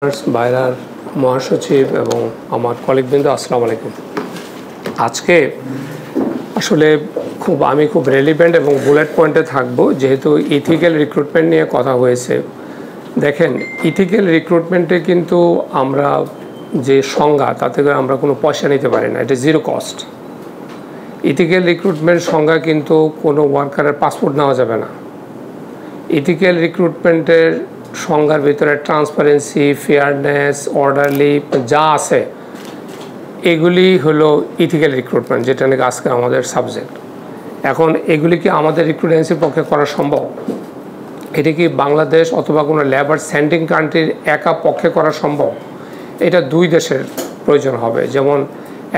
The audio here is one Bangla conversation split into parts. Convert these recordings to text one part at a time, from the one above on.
বাইরার মহাসচিব এবং আমার কলিগবৃন্দ, আসসালামু আলাইকুম। আজকে আসলে আমি খুব রেলিভেন্ট এবং বুলেট পয়েন্টে থাকবো, যেহেতু ইথিক্যাল রিক্রুটমেন্ট নিয়ে কথা হয়েছে। দেখেন, ইথিক্যাল রিক্রুটমেন্টে কিন্তু আমরা যে সংজ্ঞা, তাতে করে আমরা কোনো পয়সা নিতে পারি না, এটা জিরো কস্ট। ইথিক্যাল রিক্রুটমেন্ট সংজ্ঞা কিন্তু কোনো ওয়ার্কারের পাসপোর্ট নেওয়া যাবে না। ইথিক্যাল রিক্রুটমেন্টের সংজ্ঞার ভিতরে ট্রান্সপারেন্সি, ফেয়ারনেস, অর্ডারলি যা আছে, এগুলি হলো ইথিক্যাল রিক্রুটমেন্ট, যেটা নাকি আজকে আমাদের সাবজেক্ট। এখন এগুলি কি আমাদের রিক্রুটেন্সির পক্ষে করা সম্ভব? এটা কি বাংলাদেশ অথবা কোনো লেবার সেন্ডিং কান্ট্রির একা পক্ষে করা সম্ভব? এটা দুই দেশের প্রয়োজন হবে। যেমন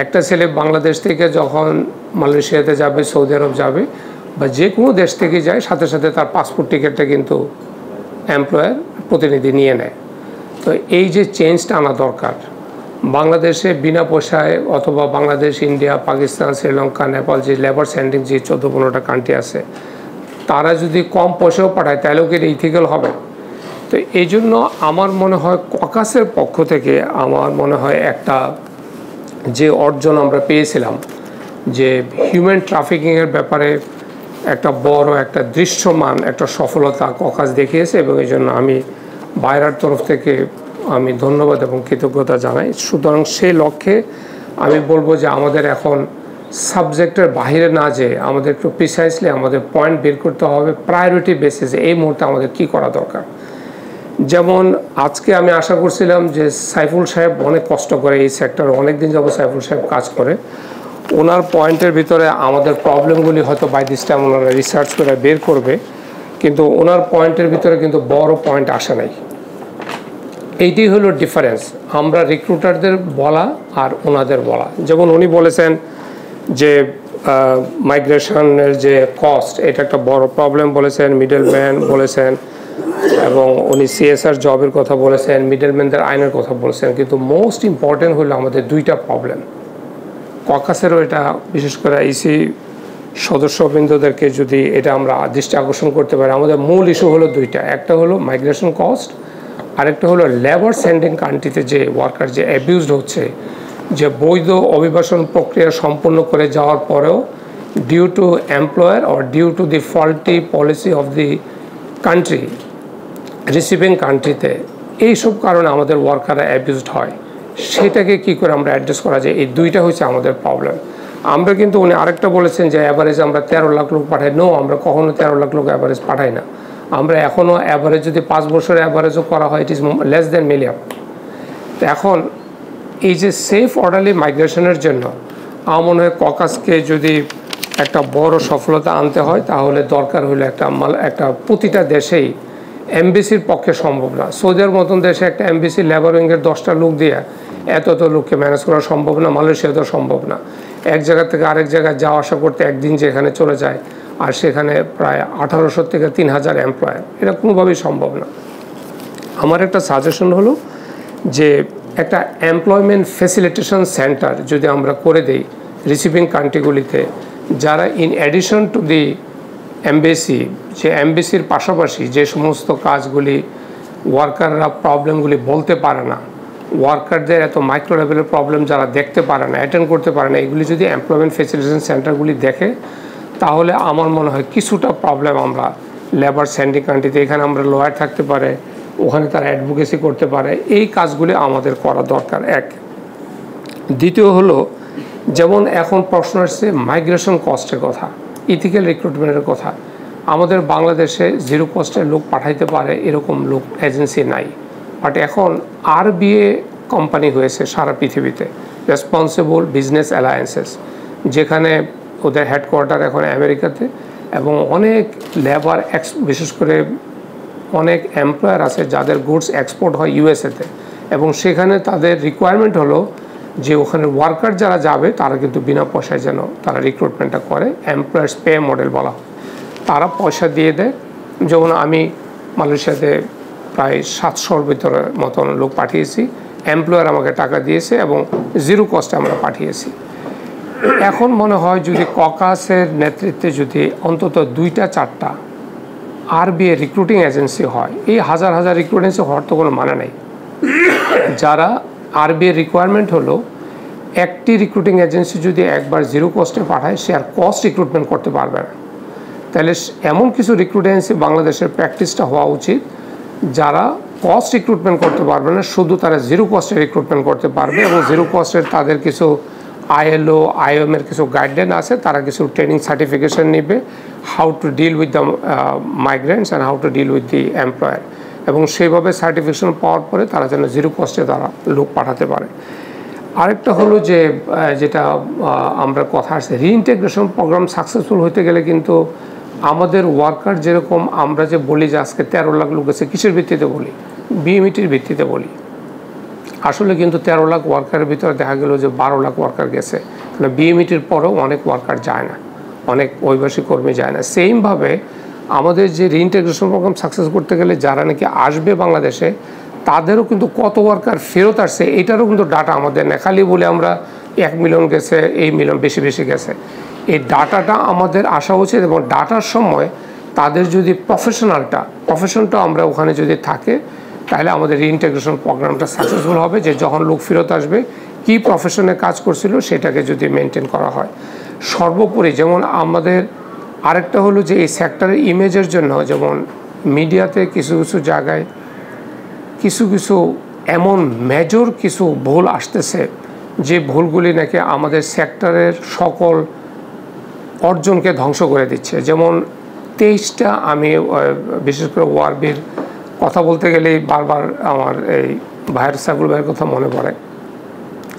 একটা ছেলে বাংলাদেশ থেকে যখন মালয়েশিয়াতে যাবে, সৌদি আরব যাবে, বা যে কোনো দেশ থেকে যায়, সাথে সাথে তার পাসপোর্ট টিকিটটা কিন্তু এমপ্লয়ার প্রতিনিধি নিয়ে নেয়। তো এই যে চেঞ্জটা আনা দরকার, বাংলাদেশে বিনা পয়সায় অথবা বাংলাদেশ, ইন্ডিয়া, পাকিস্তান, শ্রীলঙ্কা, নেপাল, যে লেবার সেন্ডিং যে 14-15টা কান্ট্রি আছে, তারা যদি কম পয়সাও পাঠায়, তাহলেও কি ইথিক্যাল হবে? তো এই জন্য আমার মনে হয় ককাসের পক্ষ থেকে আমার মনে হয় একটা যে অর্জন আমরা পেয়েছিলাম, যে হিউম্যান ট্রাফিকিংয়ের ব্যাপারে একটা বড় একটা দৃশ্যমান একটা সফলতা ককাস দেখিয়েছে, এবং এই জন্য আমি বাইরের তরফ থেকে আমি ধন্যবাদ এবং কৃতজ্ঞতা জানাই। সুতরাং সেই লক্ষ্যে আমি বলবো যে আমাদের এখন সাবজেক্টের বাইরে না যেয়ে আমাদের একটু প্রিসাইসলি আমাদের পয়েন্ট বের করতে হবে, প্রায়োরিটি বেসিসে এই মুহূর্তে আমাদের কী করা দরকার। যেমন আজকে আমি আশা করছিলাম যে সাইফুল সাহেব অনেক কষ্ট করে এই সেক্টরে, অনেকদিন যাবত সাইফুল সাহেব কাজ করে, ওনার পয়েন্টের ভিতরে আমাদের প্রবলেমগুলি হয়তো বাই দিস টাইম ওনারা রিসার্চ করে বের করবে, কিন্তু ওনার পয়েন্টের ভিতরে কিন্তু বড় পয়েন্ট আসে নাই। এইটি হলো ডিফারেন্স আমরা রিক্রুটারদের বলা আর ওনাদের বলা। যেমন উনি বলেছেন যে মাইগ্রেশনের যে কস্ট, এটা একটা বড় প্রবলেম বলেছেন, মিডলম্যান বলেছেন, এবং উনি সিএসআর জবের কথা বলেছেন, মিডলম্যানদের আইনের কথা বলেছেন। কিন্তু মোস্ট ইম্পর্টেন্ট হলো আমাদের দুইটা প্রবলেম। ককাসেরও এটা বিশেষ করে ইসি সদস্যবৃন্দদেরকে যদি এটা আমরা দৃষ্টি আকর্ষণ করতে পারি, আমাদের মূল ইস্যু হলো দুইটা। একটা হলো মাইগ্রেশন কস্ট, আরেকটা হলো লেবার সেন্ডিং কান্ট্রিতে যে ওয়ার্কার যে অ্যাবিউজড হচ্ছে, যে বৈধ অভিবাসন প্রক্রিয়া সম্পন্ন করে যাওয়ার পরেও due to employer or due to the faulty policy of the country, receiving কান্ট্রিতে, এইসব কারণে আমাদের ওয়ার্কাররা অ্যাবিউজড হয়। সেটাকে কী করে আমরা অ্যাড্রেস করা যায়, এই দুইটা হচ্ছে আমাদের প্রবলেম। আমরা কিন্তু উনি আরেকটা বলেছেন যে অ্যাভারেজ আমরা 13 লাখ লোক পাঠাই। নো, আমরা কখনো 13 লাখ লোক অ্যাভারেজ পাঠাই না। আমরা এখনও অ্যাভারেজ যদি 5 বছরের অ্যাভারেজও করা হয়, it is less than million. তো এখন এই যে সেফ অর্ডারলি মাইগ্রেশনের জন্য আমার মনে হয় ককাসকে যদি একটা বড় সফলতা আনতে হয়, তাহলে দরকার হলো একটা প্রতিটা দেশেই এমবিসির পক্ষে সম্ভব না। সৌদির মতন দেশে একটা এমবিসি লেবার উইংয়ের 10টা লোক দিয়ে এত লোককে ম্যানেজ করা সম্ভব না। মালয়েশিয়াতেও সম্ভব না। এক জায়গা থেকে আরেক জায়গায় যাওয়া আসা করতে একদিন যেখানে চলে যায়, আর সেখানে প্রায় 1800 থেকে 3000 এমপ্লয়ার, এটা কোনোভাবেই সম্ভব না। আমার একটা সাজেশন হলো যে একটা এমপ্লয়মেন্ট ফ্যাসিলিটেশন সেন্টার যদি আমরা করে দেই রিসিভিং কান্ট্রিগুলিতে, যারা in addition to the embassy, যে এমবেসির পাশাপাশি যে সমস্ত কাজগুলি ওয়ার্কাররা প্রবলেমগুলি বলতে পারে না, ওয়ার্কারদের এত মাইক্রো লেভেলের প্রবলেম যারা দেখতে পারে না, অ্যাটেন্ড করতে পারে না, এগুলি যদি এমপ্লয়মেন্ট ফ্যাসিলিটেশন সেন্টারগুলি দেখে, তাহলে আমার মনে হয় কিছুটা প্রবলেম আমরা লেবার সেন্ডিং কান্ট্রিতে, এখানে আমরা লয়ার থাকতে পারে, ওখানে তারা অ্যাডভোকেসি করতে পারে, এই কাজগুলি আমাদের করা দরকার। এক। দ্বিতীয় হলো, যেমন এখন প্রশ্ন আসছে মাইগ্রেশন কস্টের কথা, ইথিক্যাল রিক্রুটমেন্টের কথা। আমাদের বাংলাদেশে জিরো কস্টের লোক পাঠাইতে পারে এরকম লোক এজেন্সি নাই। বাট এখন আরবিএ কোম্পানি হয়েছে সারা পৃথিবীতে, রেসপন্সিবল বিজনেস অ্যালায়েন্সেস, যেখানে ওদের হেডকোয়ার্টার এখন আমেরিকাতে, এবং অনেক লেবার বিশেষ করে অনেক এমপ্লয়ার আছে যাদের গুডস এক্সপোর্ট হয় ইউএসএতে, এবং সেখানে তাদের রিকোয়ারমেন্ট হলো যে ওখানে ওয়ার্কার যারা যাবে তারা কিন্তু বিনা পয়সায় যেন তারা রিক্রুটমেন্টটা করে, এমপ্লয়ার্স পে মডেল বলা হয়। তারা পয়সা দিয়ে দেয়। যেমন আমি মালয়েশিয়াতে প্রায় 700-র ভিতরে মতন লোক পাঠিয়েছি, এমপ্লয়ার আমাকে টাকা দিয়েছে এবং জিরো কস্টে আমরা পাঠিয়েছি। এখন মনে হয় যদি ককাসের নেতৃত্বে যদি অন্তত 2-4টা আরবিএ রিক্রুটিং এজেন্সি হয়, এই হাজার হাজার রিক্রুটিং এজেন্সি হওয়ার তো কোনো মানে নেই। যারা আরবিআই রিকোয়ারমেন্ট হলো একটি রিক্রুটিং এজেন্সি যদি একবার জিরো কস্টে পাঠায় সে আর কস্ট রিক্রুটমেন্ট করতে পারবে না। তাহলে এমন কিছু রিক্রুটিং এজেন্সি বাংলাদেশের প্র্যাকটিসটা হওয়া উচিত যারা কস্ট রিক্রুটমেন্ট করতে পারবে না, শুধু তারা জিরো কস্টে রিক্রুটমেন্ট করতে পারবে এবং জিরো কস্টের তাদের কিছু ILO IOM এর কিছু গাইডলাইন আছে, তারা কিছু ট্রেনিং সার্টিফিকেশন নেবে how to deal with the migrants and how to deal with the employer, এবং সেইভাবে সার্টিফিকেশন পাওয়ার পরে তারা যেন জিরো কস্টে তারা লোক পাঠাতে পারে। আরেকটা হলো যে যেটা আমরা কথা আসছে, রিইন্টিগ্রেশন প্রোগ্রাম সাকসেসফুল হতে গেলে কিন্তু আমাদের ওয়ার্কার যেরকম আমরা যে বলি যে আজকে 13 লাখ লোক আছে, কিসের ভিত্তিতে বলি? BMETর ভিত্তিতে বলি। আসলে কিন্তু 13 লাখ ওয়ার্কারের ভিতরে দেখা গেল যে 12 লাখ ওয়ার্কার গেছে, কারণ BMETর পরেও অনেক ওয়ার্কার যায় না, অনেক অভিবাসী কর্মী যায় না। সেমভাবে আমাদের যে রিইন্টিগ্রেশন প্রোগ্রাম সাকসেস করতে গেলে যারা নাকি আসবে বাংলাদেশে তাদেরও কিন্তু কত ওয়ার্কার ফেরত আসছে এটারও কিন্তু ডাটা আমাদের নেই। খালি বলে আমরা 1 মিলিয়ন গেছে, এই মিলিয়ন বেশি গেছে, এই ডাটাটা আমাদের আসা উচিত। এবং ডাটার সময় তাদের যদি প্রফেশনটা আমরা ওখানে যদি থাকে তাহলে আমাদের রিইন্টিগ্রেশন প্রোগ্রামটা সাকসেসফুল হবে, যে যখন লোক ফেরত আসবে কি প্রফেশনে কাজ করছিল সেটাকে যদি মেনটেন করা হয়। সর্বোপরি যেমন আমাদের আরেকটা হলো যে এই সেক্টরের ইমেজের জন্য যেমন মিডিয়াতে কিছু জায়গায় কিছু এমন মেজর কিছু ভুল আসতেছে যে ভুলগুলি নাকি আমাদের সেক্টরের সকল অর্জনকে ধ্বংস করে দিচ্ছে। যেমন 23টা আমি বিশেষ করে ওয়ারবির কথা বলতে গেলেই বারবার আমার এই ভাইয়ের সাইফুল ভাইয়ের কথা মনে পড়ে।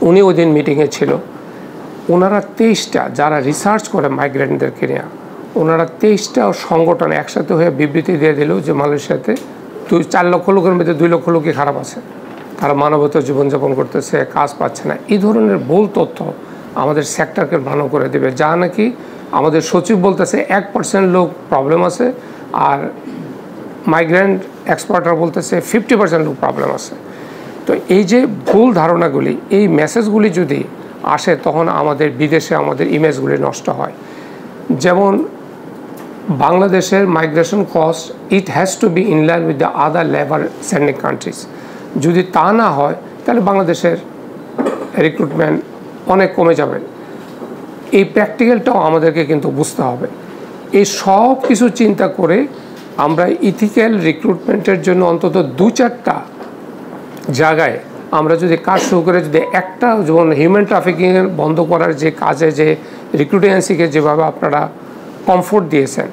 উনি ওই দিন মিটিংয়ে ছিল, ওনারা 23টা যারা রিসার্চ করে মাইগ্রেন্টদেরকে নিয়ে, ওনারা 23টা সংগঠন একসাথে হয়ে বিবৃতি দিয়ে দিল যে মালয়েশিয়াতে 4 লক্ষ লোকের মধ্যে 2 লক্ষ লোকই খারাপ আছে, তারা মানবতার জীবনযাপন করতেছে, কাজ পাচ্ছে না। এই ধরনের ভুল তথ্য আমাদের সেক্টরকে ভালো করে দেবে, যা নাকি আমাদের সচিব বলতেছে 1% লোক প্রবলেম আছে, আর মাইগ্রেন্ট এক্সপার্টরা বলতেছে 50% লোক প্রবলেম আছে। তো এই যে ভুল ধারণাগুলি, এই মেসেজগুলি যদি আসে তখন আমাদের বিদেশে আমাদের ইমেজগুলি নষ্ট হয়। যেমন বাংলাদেশের migration cost it has to be in line with the other labour sending countries. যদি তা না হয় তাহলে বাংলাদেশের রিক্রুটমেন্ট অনেক কমে যাবে। এই প্র্যাকটিক্যালটাও আমাদেরকে কিন্তু বুঝতে হবে। এই সব কিছু চিন্তা করে আমরা ইথিক্যাল রিক্রুটমেন্টের জন্য অন্তত 2-4টা জায়গায় আমরা যদি কাজ শুরু করে, যদি একটা যেমন হিউম্যান ট্রাফিকিংয়ের বন্ধ করার যে কাজে যে রিক্রুটিং এজেন্সিকে যেভাবে আপনারা কমফোর্ট দিয়েছেন,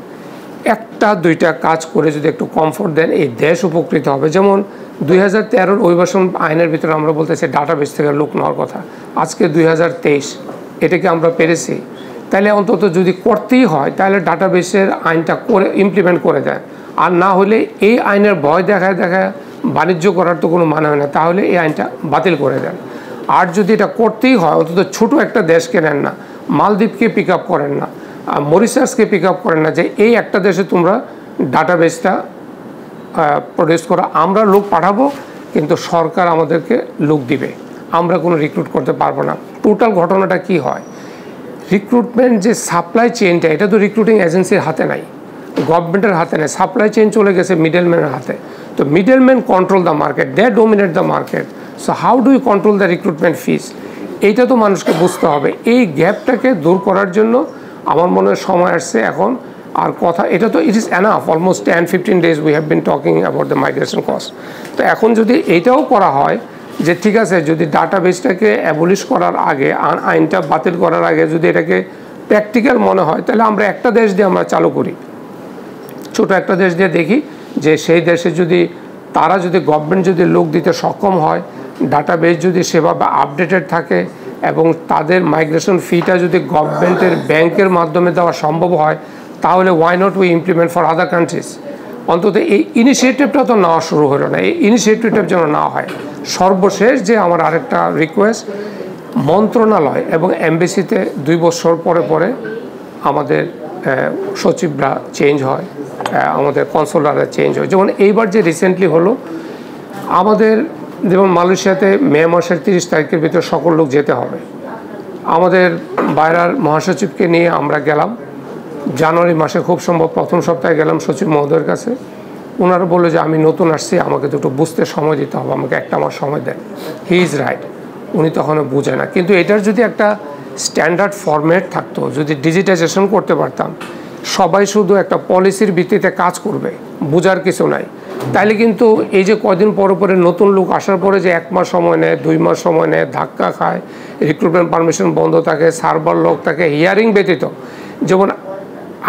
1-2টা কাজ করে যদি একটু কমফোর্ট দেন এই দেশ উপকৃত হবে। যেমন 2013 অভিবাসন আইনের ভিতরে আমরা বলতেছি ডাটাবেস থেকে লোক নেওয়ার কথা, আজকে 2023, এটাকে আমরা পেরেছি। তাহলে অন্তত যদি করতেই হয় তাহলে ডাটাবেসের আইনটা করে ইমপ্লিমেন্ট করে দেয়, আর না হলে এই আইনের ভয় দেখায় বাণিজ্য করার তো কোনো মানে হয় না, তাহলে এই আইনটা বাতিল করে দেন। আর যদি এটা করতেই হয় অন্তত ছোটো একটা দেশকে নেন না, মালদ্বীপকে পিক আপ করেন না, মরিশাসকে পিক আপ করেন না, যে এই একটা দেশে তোমরা ডাটাবেসটা প্রডিউস করো, আমরা লোক পাঠাবো কিন্তু সরকার আমাদেরকে লোক দিবে, আমরা কোনো রিক্রুট করতে পারবো না। টোটাল ঘটনাটা কি হয়, রিক্রুটমেন্ট যে সাপ্লাই চেইনটা এটা তো রিক্রুটিং এজেন্সির হাতে নাই, গভর্নমেন্টের হাতে নেই, সাপ্লাই চেইন চলে গেছে মিডলম্যানের হাতে। তো middleman control the market, they dominate the market. So how do you control the recruitment fees, এইটা তো মানুষকে বুঝতে হবে। এই গ্যাপটাকে দূর করার জন্য আমার মনে হয় সময় আসছে এখন। আর কথা এটা তো it is enough, almost 10-15 days we have been talking about the migration cost. তো এখন যদি এইটাও করা হয় যে ঠিক আছে, যদি ডাটাবেসটাকে অ্যাবলিশ করার আগে, আইনটা বাতিল করার আগে যদি এটাকে প্র্যাকটিক্যাল মনে হয়, তাহলে আমরা একটা দেশ দিয়ে আমরা চালু করি, ছোটো একটা দেশ দিয়ে দেখি যে সেই দেশে যদি তারা যদি গভর্নমেন্ট যদি লোক দিতে সক্ষম হয়, ডাটাবেস যদি সেভাবে আপডেটেড থাকে এবং তাদের মাইগ্রেশন ফিটা যদি গভর্নমেন্টের ব্যাংকের মাধ্যমে দেওয়া সম্ভব হয়, তাহলে why not we implement for other countries. অন্তত এই ইনিশিয়েটিভটা তো নেওয়া শুরু হলো না, এই ইনিশিয়েটিভটা যেন না হয়। সর্বশেষ যে আমার আরেকটা রিকোয়েস্ট, মন্ত্রণালয় এবং এমবেসিতে 2 বছর পরে আমাদের সচিবরা চেঞ্জ হয়, আমাদের কনসুলাররা চেঞ্জ হয়। যেমন এইবার যে রিসেন্টলি হলো আমাদের, যেমন মালয়েশিয়াতে মে মাসের 30 তারিখের ভিতরে সকল লোক যেতে হবে। আমাদের বাইরের মহাসচিবকে নিয়ে আমরা গেলাম জানুয়ারি মাসে, খুব সম্ভব প্রথম সপ্তাহে গেলাম সচিব মহোদয়ের কাছে। ওনারা বললো যে আমি নতুন আসছি, আমাকে তো একটু বুঝতে সময় দিতে হবে, আমাকে একটা আমার সময় দেন। হি ইজ রাইট, উনি তখনও বুঝে না। কিন্তু এটার যদি একটা স্ট্যান্ডার্ড ফরম্যাট থাকতো, যদি ডিজিটাইজেশন করতে পারতাম, সবাই শুধু একটা পলিসির ভিত্তিতে কাজ করবে, বোঝার কিছু নাই, তাইলে কিন্তু এই যে কয়দিন পরে পরে নতুন লোক আসার পরে যে 1 মাস সময় নেয়, 2 মাস সময় নেয়, ধাক্কা খায়, রিক্রুটমেন্ট পারমিশন বন্ধ থাকে, সার্ভার লক থাকে, হিয়ারিং ব্যতীত, যেমন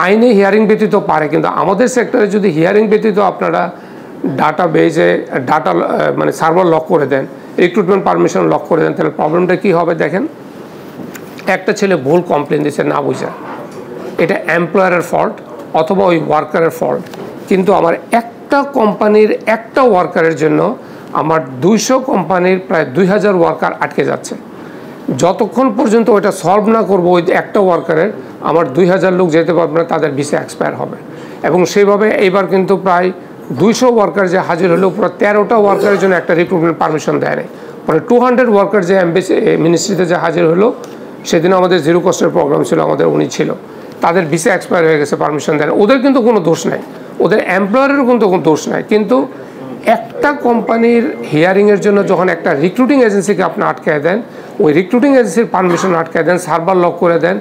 আইনে হিয়ারিং ব্যতীত পারে, কিন্তু আমাদের সেক্টরে যদি হিয়ারিং ব্যতীত আপনারা ডাটা বেজে ডাটা মানে সার্ভার লক করে দেন, রিক্রুটমেন্ট পারমিশন লক করে দেন, তাহলে প্রবলেমটা কী হবে দেখেন। একটা ছেলে ভুল কমপ্লেন দিচ্ছে না বুঝা, এটা এমপ্লয়ারের ফল্ট অথবা ওই ওয়ার্কারের ফল্ট, কিন্তু আমার একটা কোম্পানির একটা ওয়ার্কারের জন্য আমার 200 কোম্পানির প্রায় 2000 ওয়ার্কার আটকে যাচ্ছে। যতক্ষণ পর্যন্ত ওইটা সলভ না করবো ওই একটা ওয়ার্কারের, আমার 2000 লোক যেতে পারবে না, তাদের ভিসা এক্সপায়ার হবে। এবং সেইভাবে এইবার কিন্তু প্রায় 200 ওয়ার্কার যে হাজির হলেও পুরো 13টা ওয়ার্কারের জন্য একটা রিক্রুটমেন্ট পারমিশন দেয় নাই। পরে 200 ওয়ার্কার যে এমবেসি মিনিস্ট্রিতে যে হাজির হলো, সেদিন আমাদের জিরো কস্টের প্রোগ্রাম ছিল, আমাদের উনি ছিল, তাদের ভিসা এক্সপায়ার হয়ে গেছে, পারমিশন দেয় না। ওদের কিন্তু কোনো দোষ নাই, ওদের এমপ্লয়ারেরও কিন্তু কোনো দোষ নাই। কিন্তু একটা কোম্পানির হিয়ারিংয়ের জন্য যখন একটা রিক্রুটিং এজেন্সিকে আপনি আটকায় দেন, ওই রিক্রুটিং এজেন্সির পারমিশন আটকায় দেন, সার্ভার লক করে দেন,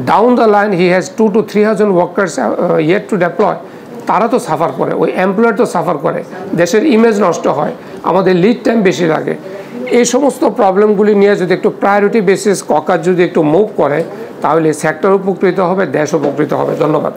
down the line he has 2 to 3,000 workers yet to deploy, তারা তো সাফার করে, ওই এমপ্লয়ার তো সাফার করে, দেশের ইমেজ নষ্ট হয়, আমাদের লিড টাইম বেশি লাগে। এই সমস্ত প্রবলেমগুলি নিয়ে যদি একটু প্রায়োরিটি বেসিস ককার যদি একটু মুভ করে, তাহলে সেক্টর উপকৃত হবে, দেশ উপকৃত হবে। ধন্যবাদ।